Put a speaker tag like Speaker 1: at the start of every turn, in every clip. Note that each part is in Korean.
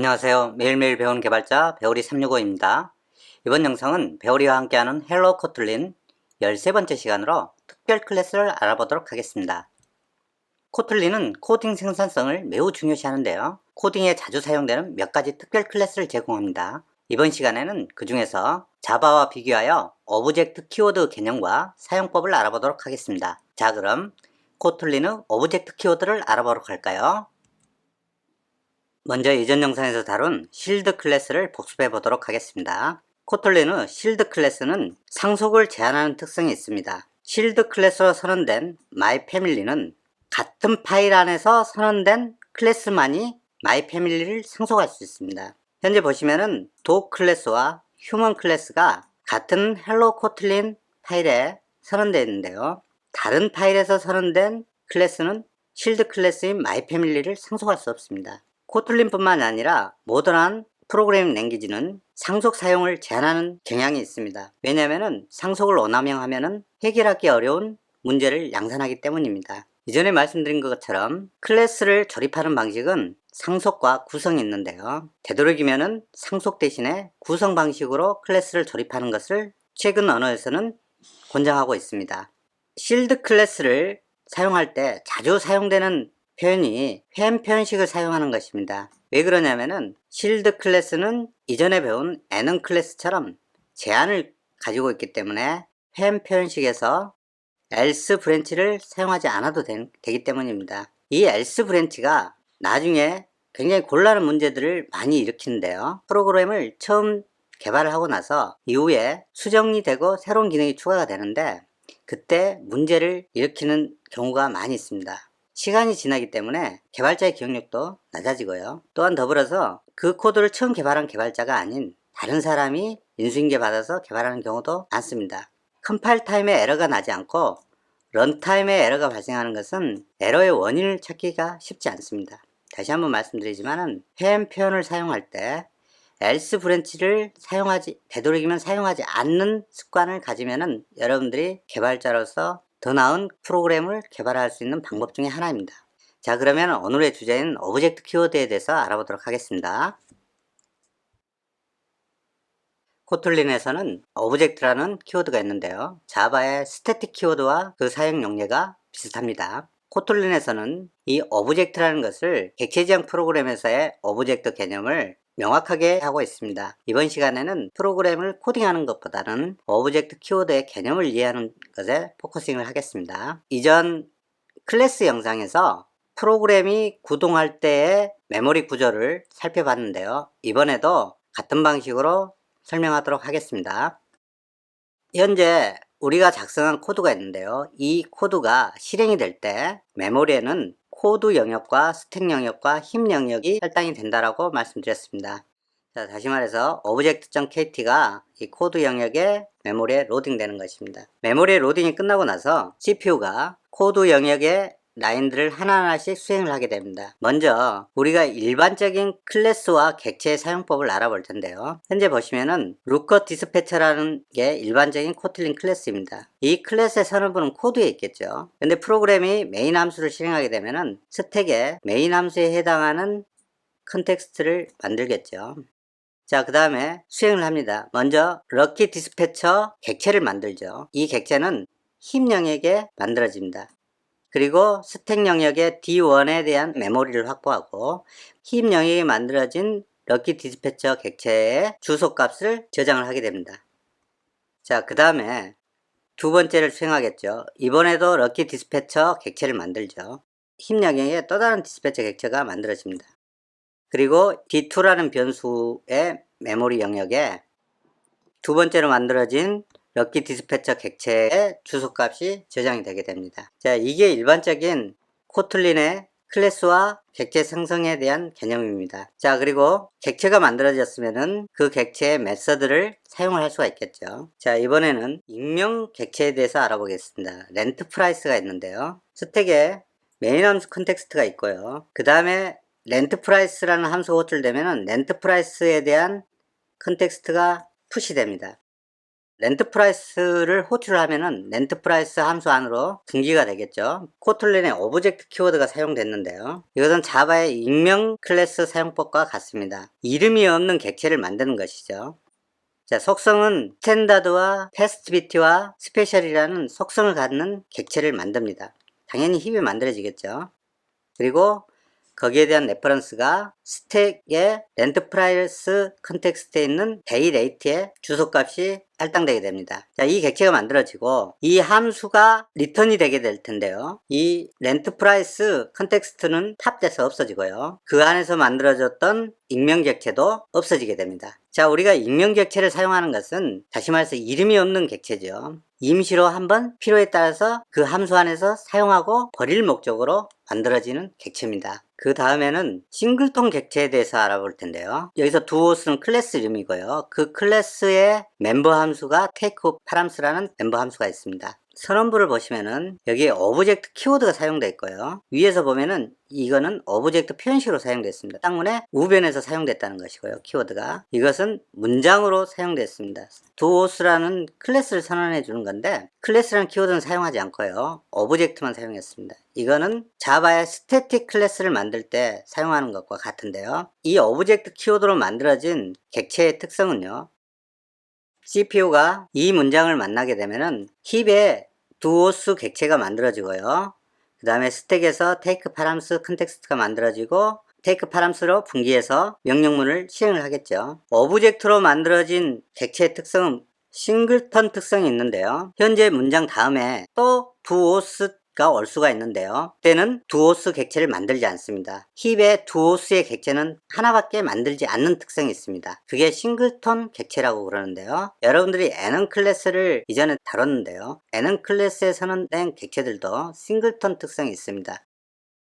Speaker 1: 안녕하세요. 매일매일 배우는 개발자 배우리 365입니다. 이번 영상은 배우리와 함께하는 헬로 코틀린 13번째 시간으로 특별 클래스를 알아보도록 하겠습니다. 코틀린은 코딩 생산성을 매우 중요시하는데요. 코딩에 자주 사용되는 몇 가지 특별 클래스를 제공합니다. 이번 시간에는 그 중에서 자바와 비교하여 오브젝트 키워드 개념과 사용법을 알아보도록 하겠습니다. 자, 그럼 코틀린의 오브젝트 키워드를 알아보도록 할까요? 먼저 이전 영상에서 다룬 실드 클래스를 복습해 보도록 하겠습니다. 코틀린의 실드 클래스는 상속을 제한하는 특성이 있습니다. 실드 클래스로 선언된 myFamily는 같은 파일 안에서 선언된 클래스만이 myFamily를 상속할 수 있습니다. 현재 보시면은 dog 클래스와 human 클래스가 같은 헬로 코틀린 파일에 선언되어 있는데요. 다른 파일에서 선언된 클래스는 실드 클래스인 myFamily를 상속할 수 없습니다. 코틀린뿐만 아니라 모던한 프로그래밍 랭귀지는 상속 사용을 제한하는 경향이 있습니다. 왜냐하면 상속을 원함형하면 해결하기 어려운 문제를 양산하기 때문입니다. 이전에 말씀드린 것처럼 클래스를 조립하는 방식은 상속과 구성이 있는데요. 되도록이면 상속 대신에 구성 방식으로 클래스를 조립하는 것을 최근 언어에서는 권장하고 있습니다. 실드 클래스를 사용할 때 자주 사용되는 표현이 펜 표현식을 사용하는 것입니다. 왜 그러냐면은 실드 클래스는 이전에 배운 n은 클래스처럼 제한을 가지고 있기 때문에 펜 표현식에서 else 브랜치를 사용하지 않아도 되기 때문입니다. 이 else 브랜치가 나중에 굉장히 곤란한 문제들을 많이 일으키는데요. 프로그램을 처음 개발을 하고 나서 이후에 수정이 되고 새로운 기능이 추가가 되는데 그때 문제를 일으키는 경우가 많이 있습니다. 시간이 지나기 때문에 개발자의 기억력도 낮아지고요. 또한 더불어서 그 코드를 처음 개발한 개발자가 아닌 다른 사람이 인수인계 받아서 개발하는 경우도 많습니다. 컴파일 타임에 에러가 나지 않고 런타임에 에러가 발생하는 것은 에러의 원인을 찾기가 쉽지 않습니다. 다시 한번 말씀드리지만 펜 표현을 사용할 때 else 브랜치를 되도록이면 사용하지 않는 습관을 가지면은 여러분들이 개발자로서 더 나은 프로그램을 개발할 수 있는 방법 중에 하나입니다. 자, 그러면 오늘의 주제인 오브젝트 키워드에 대해서 알아보도록 하겠습니다. 코틀린에서는 오브젝트라는 키워드가 있는데요. 자바의 스태틱 키워드와 그 사용 용례가 비슷합니다. 코틀린에서는 이 오브젝트라는 것을 객체지향 프로그램에서의 오브젝트 개념을 명확하게 하고 있습니다. 이번 시간에는 프로그램을 코딩하는 것보다는 오브젝트 키워드의 개념을 이해하는 것에 포커싱을 하겠습니다. 이전 클래스 영상에서 프로그램이 구동할 때의 메모리 구조를 살펴봤는데요. 이번에도 같은 방식으로 설명하도록 하겠습니다. 현재 우리가 작성한 코드가 있는데요. 이 코드가 실행이 될 때 메모리에는 코드 영역과 스택 영역과 힙 영역이 할당이 된다라고 말씀드렸습니다. 자, 다시 말해서 object.kt가 이 코드 영역에 메모리에 로딩 되는 것입니다. 메모리에 로딩이 끝나고 나서 CPU가 코드 영역에 라인들을 하나하나씩 수행을 하게 됩니다. 먼저 우리가 일반적인 클래스와 객체의 사용법을 알아볼 텐데요. 현재 보시면은 루커 디스패처라는 게 일반적인 코틀린 클래스입니다. 이 클래스의 선언부는 코드에 있겠죠. 근데 프로그램이 메인 함수를 실행하게 되면은 스택에 메인 함수에 해당하는 컨텍스트를 만들겠죠. 자, 그 다음에 수행을 합니다. 먼저 럭키 디스패처 객체를 만들죠. 이 객체는 힙 영역에 만들어집니다. 그리고 스택 영역의 D1에 대한 메모리를 확보하고 힙 영역에 만들어진 럭키 디스패처 객체의 주소값을 저장을 하게 됩니다. 자, 그 다음에 두 번째를 수행하겠죠. 이번에도 럭키 디스패처 객체를 만들죠. 힙 영역에 또 다른 디스패처 객체가 만들어집니다. 그리고 D2라는 변수의 메모리 영역에 두 번째로 만들어진 럭키 디스패처 객체의 주소값이 저장이 되게 됩니다. 자, 이게 일반적인 코틀린의 클래스와 객체 생성에 대한 개념입니다. 자, 그리고 객체가 만들어졌으면은 그 객체의 메서드를 사용을 할 수가 있겠죠. 자, 이번에는 익명 객체에 대해서 알아보겠습니다. 렌트 프라이스가 있는데요. 스택에 메인 함수 컨텍스트가 있고요. 그 다음에 렌트 프라이스라는 함수가 호출되면은 렌트 프라이스에 대한 컨텍스트가 푸시됩니다. 렌트 프라이스를 호출을 하면은 렌트 프라이스 함수 안으로 분기가 되겠죠. 코틀린의 오브젝트 키워드가 사용됐는데요. 이것은 자바의 익명 클래스 사용법과 같습니다. 이름이 없는 객체를 만드는 것이죠. 자, 속성은 스탠다드와 패스트비티와 스페셜이라는 속성을 갖는 객체를 만듭니다. 당연히 힙이 만들어지겠죠. 그리고 거기에 대한 레퍼런스가 스택의 렌트 프라이스 컨텍스트에 있는 데이 레이트의 주소값이 할당되게 됩니다. 자, 이 객체가 만들어지고 이 함수가 리턴이 되게 될 텐데요. 이 렌트 프라이스 컨텍스트는 탑돼서 없어지고요. 그 안에서 만들어졌던 익명 객체도 없어지게 됩니다. 자, 우리가 익명 객체를 사용하는 것은 다시 말해서 이름이 없는 객체죠. 임시로 한번 필요에 따라서 그 함수 안에서 사용하고 버릴 목적으로 만들어지는 객체입니다. 그 다음에는 싱글톤 객체에 대해서 알아볼 텐데요. 여기서 두오스는 클래스 이름이고요. 그 클래스의 멤버 함수가 takeParams 멤버 함수가 있습니다. 선언부를 보시면은 여기에 오브젝트 키워드가 사용되어 있고요. 위에서 보면은 이거는 오브젝트 표현식으로 사용됐습니다. 때문에 우변에서 사용됐다는 것이고요. 키워드가 이것은 문장으로 사용됐습니다. 두오스라는 클래스를 선언해 주는 건데 클래스라는 키워드는 사용하지 않고요. 오브젝트만 사용했습니다. 이거는 자바의 스태틱 클래스를 만들 때 사용하는 것과 같은데요. 이 오브젝트 키워드로 만들어진 객체의 특성은요. CPU가 이 문장을 만나게 되면은 힙에 두오스 객체가 만들어지고요. 그 다음에 스택에서 takeParams 컨텍스트가 만들어지고 takeParams로 분기해서 명령문을 실행을 하겠죠. 오브젝트로 만들어진 객체의 특성은 싱글턴 특성이 있는데요. 현재 문장 다음에 또 두오스가 올 수가 있는데요. 때는 두오스 객체를 만들지 않습니다. 힙의 두오스의 객체는 하나밖에 만들지 않는 특성이 있습니다. 그게 싱글턴 객체라고 그러는데요. 여러분들이 애넌 클래스를 이전에 다뤘는데요. 애넌 클래스에 선언된 객체들도 싱글턴 특성이 있습니다.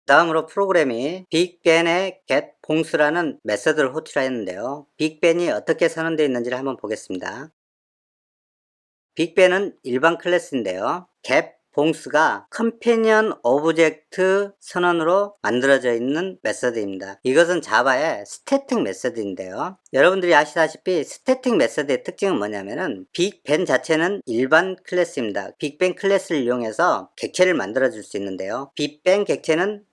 Speaker 1: 다음으로 프로그램이 빅벤의 getBongs라는 메서드를 호출하였는데요. 빅벤이 어떻게 선언되어 있는지를 한번 보겠습니다. 빅벤은 일반 클래스인데요. getBongs가 컴패니언 오브젝트 선언으로 만들어져 있는 메서드입니다. 이것은 자바의 스태틱 메서드인데요. 여러분들이 아시다시피 스태틱 메서드의 특징은 뭐냐면은 빅벤 자체는 일반 클래스입니다. 빅벤 클래스를 이용해서 객체를 만들어 줄 수 있는데요. 빅벤 객체는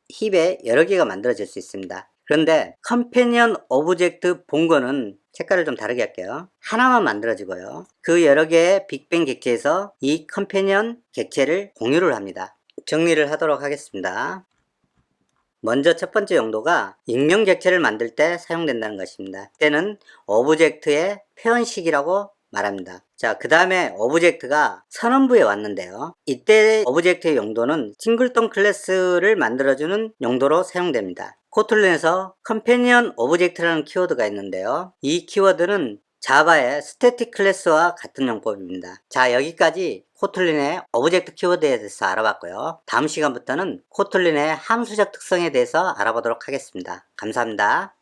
Speaker 1: 힙에 여러 개가 만들어질 수 있습니다. 그런데 컴패니언 오브젝트 본거는 색깔을 좀 다르게 할게요. 하나만 만들어지고요. 그 여러 개의 빅뱅 객체에서 이 컴패니언 객체를 공유를 합니다. 정리를 하도록 하겠습니다. 먼저 첫 번째 용도가 익명 객체를 만들 때 사용된다는 것입니다. 이때는 오브젝트의 표현식이라고 말합니다. 자, 그 다음에 오브젝트가 선언부에 왔는데요. 이때 오브젝트의 용도는 싱글톤 클래스를 만들어주는 용도로 사용됩니다. 코틀린에서 컴패니언 오브젝트라는 키워드가 있는데요. 이 키워드는 자바의 스태틱 클래스와 같은 용법입니다. 자, 여기까지 코틀린의 오브젝트 키워드에 대해서 알아봤고요. 다음 시간부터는 코틀린의 함수적 특성에 대해서 알아보도록 하겠습니다. 감사합니다.